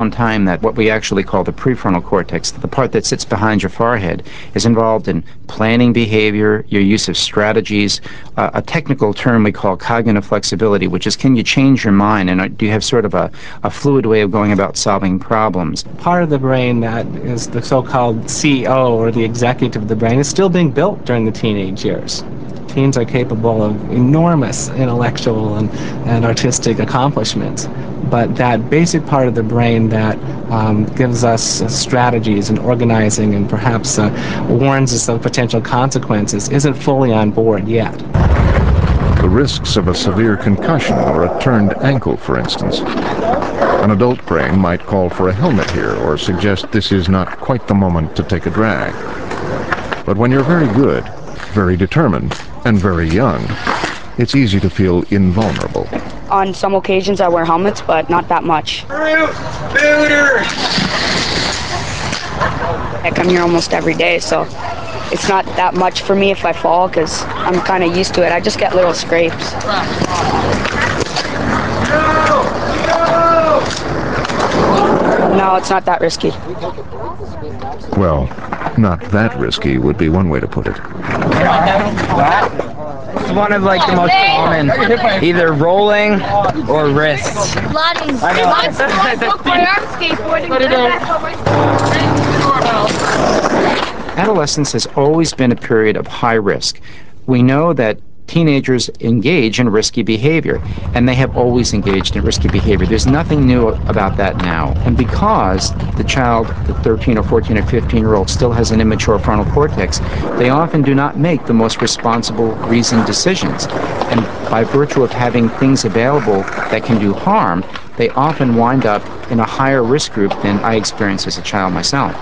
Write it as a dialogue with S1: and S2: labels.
S1: some time that what we actually call the prefrontal cortex, the part that sits behind your forehead, is involved in planning behavior, your use of strategies, a technical term we call cognitive flexibility, which is can you change your mind and do you have sort of a fluid way of going about solving problems.
S2: Part of the brain that is the so-called CEO, or the executive of the brain, is still being built during the teenage years. Teens are capable of enormous intellectual and artistic accomplishments, but that basic part of the brain that gives us strategies and organizing and perhaps warns us of potential consequences isn't fully on board yet.
S3: The risks of a severe concussion or a turned ankle, for instance. An adult brain might call for a helmet here or suggest this is not quite the moment to take a drag. But when you're very good, very determined, and very young, it's easy to feel invulnerable.
S4: On some occasions I wear helmets, but not that much. I come here almost every day, so it's not that much for me if I fall, because I'm kind of used to it. I just get little scrapes. No, it's not that risky.
S3: Well, not that risky would be one way to put it.
S5: It's one of like the most common, either rolling or wrists.
S1: Adolescence has always been a period of high risk. We know that teenagers engage in risky behavior, and they have always engaged in risky behavior. There's nothing new about that now. And because the child, the 13 or 14 or 15-year-old, still has an immature frontal cortex, they often do not make the most responsible, reasoned decisions. And by virtue of having things available that can do harm, they often wind up in a higher risk group than I experienced as a child myself.